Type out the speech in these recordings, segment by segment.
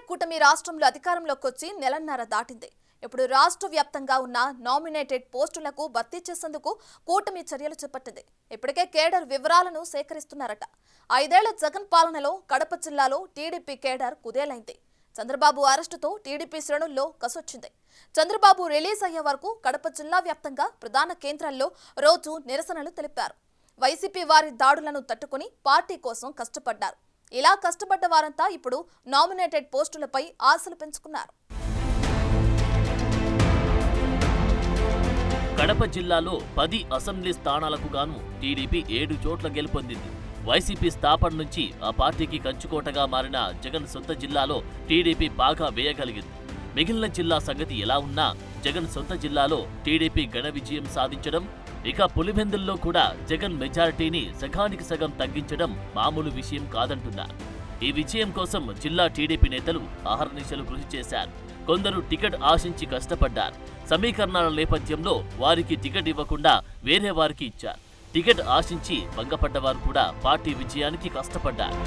కూటమి రాష్ట్రంలో అధికారంలోకి వచ్చి నెలన్నర దాటింది. ఇప్పుడు రాష్ట్ర వ్యాప్తంగా ఉన్న నామినేటెడ్ పోస్టులకు భర్తీ చేసేందుకు కూటమి చర్యలు చేపట్టింది. ఇప్పటికే కేడర్ వివరాలను సేకరిస్తున్నారట. 5 ఏళ్ల జగన్ పాలనలో కడప జిల్లాలో టీడీపీ కేడర్ కుదేలైంది. చంద్రబాబు అరెస్టుతో టీడీపీ శ్రేణుల్లో కసొచ్చింది. చంద్రబాబు రిలీజ్ అయ్యే వరకు కడప జిల్లా వ్యాప్తంగా ప్రధాన కేంద్రాల్లో రోజు నిరసనలు తెలిపారు. వైసీపీ వారి దాడులను తట్టుకుని పార్టీ కోసం కష్టపడ్డారు. ఇలా కష్టపడ్డ వారంతా ఇప్పుడు నామినేటెడ్ పోస్టులపై ఆశలు పెంచుకున్నారు. కడప జిల్లాలో 10 అసెంబ్లీ స్థానాలకు గాను టీడీపీ 7 చోట్ల గెలుపొందింది. వైసీపీ స్థాపన నుంచి ఆ పార్టీకి కంచుకోటగా మారిన జగన్ సొంత జిల్లాలో టీడీపీ బాగా వేయగలిగింది. మిగిలిన జిల్లా సంగతి ఎలా ఉన్నా జగన్ సొంత జిల్లాలో టీడీపీ ఘన విజయం సాధించడం, ఇక పులివెందుల్లో కూడా జగన్ మెజారిటీని సగానికి సగం తగ్గించడం మామూలు విషయం కాదంటున్నారు. ఈ విజయం కోసం జిల్లా టీడీపీ నేతలు అహర్నిశలు కృషి చేశారు. కొందరు టికెట్ ఆశించి కష్టపడ్డారు. సమీకరణాల నేపథ్యంలో వారికి టికెట్ ఇవ్వకుండా వేరే వారికి ఇచ్చారు. టికెట్ ఆశించి భంగపడ్డవారు కూడా పార్టీ విజయానికి కష్టపడ్డారు.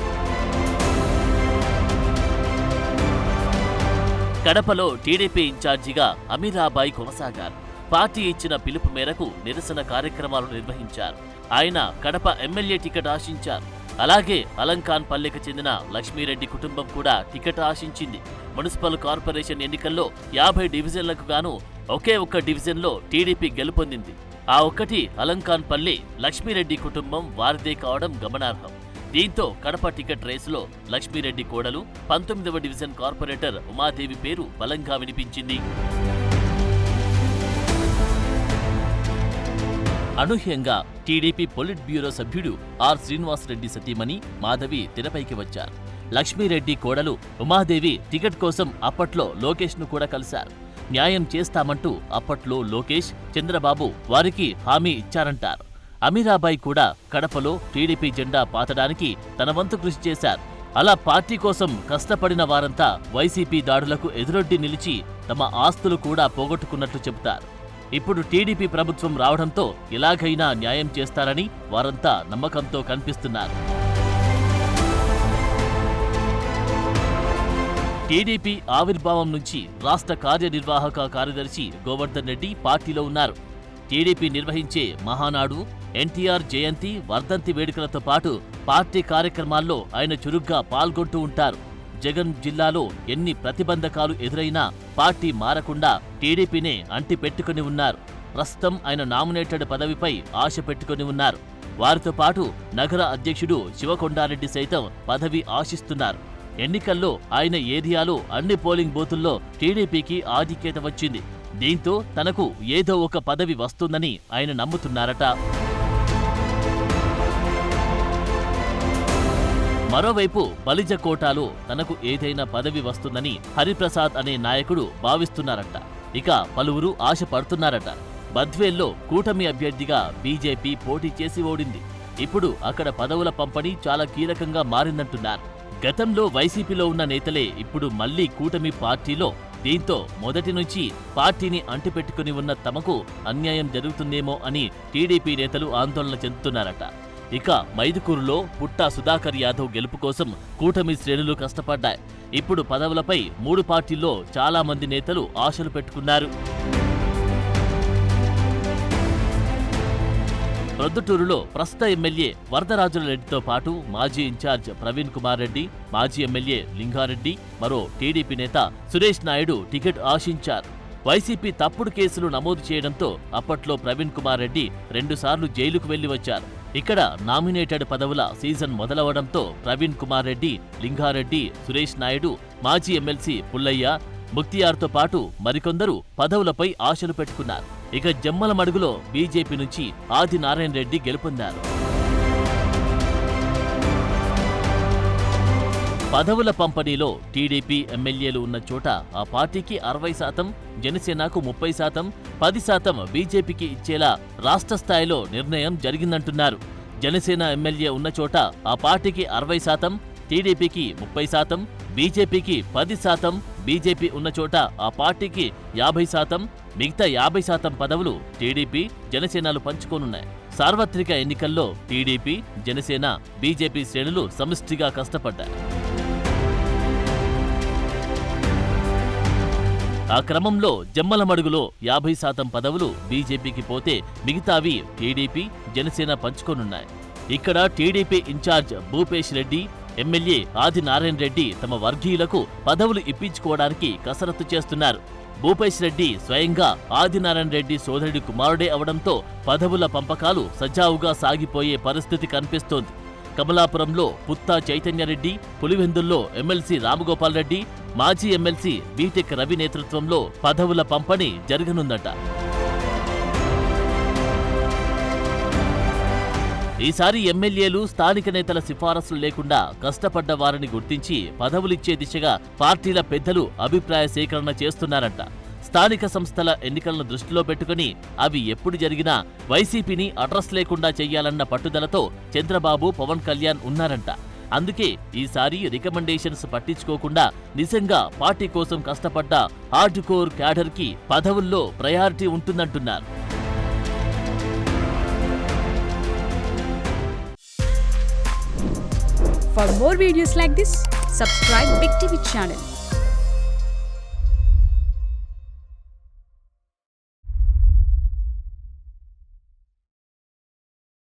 కడపలో టీడీపీ ఇన్ఛార్జిగా అమీరాబాయి కొనసాగారు. పార్టీ ఇచ్చిన పిలుపు మేరకు నిరసన కార్యక్రమాలు నిర్వహించారు. ఆయన కడప ఎమ్మెల్యే టికెట్ ఆశించారు. అలాగే అలంకాన్ పల్లెకు చెందిన లక్ష్మీరెడ్డి కుటుంబం కూడా టికెట్ ఆశించింది. మున్సిపల్ కార్పొరేషన్ ఎన్నికల్లో 50 డివిజన్లకు గాను ఒకే ఒక్క డివిజన్లో టీడీపీ గెలుపొందింది. ఆ ఒక్కటి అలంకాన్ పల్లె లక్ష్మీరెడ్డి కుటుంబం వారిదే కావడం గమనార్హం. దీంతో కడప టికెట్ రేసులో లక్ష్మీరెడ్డి కోడలు 19వ డివిజన్ కార్పొరేటర్ ఉమాదేవి పేరు బలంగా వినిపించింది. అనూహ్యంగా టీడీపీ పొలిట్ బ్యూరో సభ్యుడు ఆర్ శ్రీనివాసరెడ్డి సతీమణి మాధవి తెరపైకి వచ్చారు. లక్ష్మీరెడ్డి కోడలు ఉమాదేవి టికెట్ కోసం అప్పట్లో లోకేష్ ను కూడా కలిశారు. న్యాయం చేస్తామంటూ అప్పట్లో లోకేష్, చంద్రబాబు వారికి హామీ ఇచ్చారంటారు. అమీరాబాయి కూడా కడపలో టీడీపీ జెండా పాతడానికి తన వంతు కృషి చేశారు. అలా పార్టీ కోసం కష్టపడిన వారంతా వైసీపీ దాడులకు ఎదురొడ్డి నిలిచి తమ ఆస్తులు కూడా పోగొట్టుకున్నట్లు చెబుతారు. ఇప్పుడు టీడీపీ ప్రభుత్వం రావడంతో ఎలాగైనా న్యాయం చేస్తారని వారంతా నమ్మకంతో కనిపిస్తున్నారు. టీడీపీ ఆవిర్భావం నుంచి రాష్ట్ర కార్యనిర్వాహక కార్యదర్శి గోవర్ధన్ రెడ్డి పార్టీలో ఉన్నారు. టీడీపీ నిర్వహించే మహానాడు, ఎన్టీఆర్ జయంతి, వర్ధంతి వేడుకలతో పాటు పార్టీ కార్యక్రమాల్లో ఆయన చురుగ్గా పాల్గొంటూ ఉంటారు. జగన్ జిల్లాలో ఎన్ని ప్రతిబంధకాలు ఎదురైనా పార్టీ మారకుండా టీడీపీనే అంటి పెట్టుకుని ఉన్నారు. ప్రస్తుతం ఆయన నామినేటెడ్ పదవిపై ఆశ పెట్టుకుని ఉన్నారు. వారితో పాటు నగర అధ్యక్షుడు శివకొండారెడ్డి సైతం పదవి ఆశిస్తున్నారు. ఎన్నికల్లో ఆయన ఏరియాలో అన్ని పోలింగ్ బూతుల్లో టీడీపీకి ఆధిక్యత వచ్చింది. దీంతో తనకు ఏదో ఒక పదవి వస్తుందని ఆయన నమ్ముతున్నారట. మరోవైపు బలిజ కోటాలో తనకు ఏదైనా పదవి వస్తుందని హరిప్రసాద్ అనే నాయకుడు భావిస్తున్నారట. ఇక పలువురు ఆశ పడుతున్నారట. బద్వేల్లో కూటమి అభ్యర్థిగా బీజేపీ పోటీ చేసి ఓడింది. ఇప్పుడు అక్కడ పదవుల పంపిణీ చాలా కీలకంగా మారిందంటున్నారు. గతంలో వైసీపీలో ఉన్న నేతలే ఇప్పుడు మళ్లీ కూటమి పార్టీలో. దీంతో మొదటి నుంచి పార్టీని అంటిపెట్టుకుని ఉన్న తమకు అన్యాయం జరుగుతుందేమో అని టీడీపీ నేతలు ఆందోళన చెందుతున్నారట. ఇక మైదుకూరులో పుట్టా సుధాకర్ యాదవ్ గెలుపు కోసం కూటమి శ్రేణులు కష్టపడ్డాయి. ఇప్పుడు పదవులపై 3 పార్టీల్లో చాలా మంది నేతలు ఆశలు పెట్టుకున్నారు. ప్రొద్దుటూరులో ప్రస్తుత ఎమ్మెల్యే వరదరాజుల రెడ్డితో పాటు మాజీ ఇన్ఛార్జ్ ప్రవీణ్ కుమార్ రెడ్డి, మాజీ ఎమ్మెల్యే లింగారెడ్డి, మరో టీడీపీ నేత సురేష్ నాయుడు టికెట్ ఆశించారు. వైసీపీ తప్పుడు కేసులు నమోదు చేయడంతో అప్పట్లో ప్రవీణ్ కుమార్ రెడ్డి 2 సార్లు జైలుకు వెళ్లి వచ్చారు. ఇక్కడ నామినేటెడ్ పదవుల సీజన్ మొదలవడంతో ప్రవీణ్ కుమార్ రెడ్డి, లింగారెడ్డి, సురేష్ నాయుడు, మాజీ ఎమ్మెల్సీ పుల్లయ్య, ముక్తియార్తో పాటు మరికొందరు పదవులపై ఆశలు పెట్టుకున్నారు. ఇక జమ్మల మడుగులో బీజేపీ నుంచి ఆదినారాయణ రెడ్డి గెలుపొందారు. పదవుల పంపిణీలో టీడీపీ ఎమ్మెల్యేలు ఉన్న చోట ఆ పార్టీకి 60%, జనసేనకు 30%, 10% బీజేపీకి ఇచ్చేలా రాష్ట్ర స్థాయిలో నిర్ణయం జరిగిందంటున్నారు. జనసేన ఎమ్మెల్యే ఉన్న చోట ఆ పార్టీకి 60%, టీడీపీకి 30%, బీజేపీకి 10%, బీజేపీ ఉన్న చోట ఆ పార్టీకి 50%, మిగతా 50% పదవులు టీడీపీ, జనసేనలు పంచుకోనున్నాయి. సార్వత్రిక ఎన్నికల్లో టీడీపీ, జనసేన, బీజేపీ శ్రేణులు సమిష్టిగా కష్టపడ్డాయి. ఆ క్రమంలో జమ్మలమడుగులో 50% పదవులు బీజేపీకి పోతే మిగతావి టీడీపీ, జనసేన పంచుకోనున్నాయి. ఇక్కడ TDP incharge Bhupesh Reddy, MLA Adinarayana Reddy తమ వర్గీయులకు పదవులు ఇప్పించుకోవడానికి కసరత్తు చేస్తున్నారు. భూపేష్ రెడ్డి స్వయంగా ఆదినారాయణ రెడ్డి సోదరుడి కుమారుడే అవడంతో పదవుల పంపకాలు సజావుగా సాగిపోయే పరిస్థితి కనిపిస్తోంది. కమలాపురంలో పుత్తా చైతన్యరెడ్డి, పులివెందుల్లో ఎమ్మెల్సీ రామగోపాల్ రెడ్డి, మాజీ ఎమ్మెల్సీ బీటెక్ రవి నేతృత్వంలో పదవుల పంపిణీ జరగనుందట. ఈసారి ఎమ్మెల్యేలు స్థానిక నేతల సిఫారసులు లేకుండా కష్టపడ్డ వారిని గుర్తించి పదవులిచ్చే దిశగా పార్టీల పెద్దలు అభిప్రాయ సేకరణ చేస్తున్నారంట. స్థానిక సంస్థల ఎన్నికలను దృష్టిలో పెట్టుకుని అవి ఎప్పుడు జరిగినా వైసీపీని అడ్రస్ లేకుండా చెయ్యాలన్న పట్టుదలతో చంద్రబాబు, పవన్ కళ్యాణ్ ఉన్నారంట. అందుకే ఈసారి రికమెండేషన్స్ పట్టించుకోకుండా నిజంగా పార్టీ కోసం కష్టపడ్డ హార్డ్ కోర్ క్యాడర్ కి పదవుల్లో priority ఉంటుందంటున్నారు. For more videos like this, subscribe Big TV channel.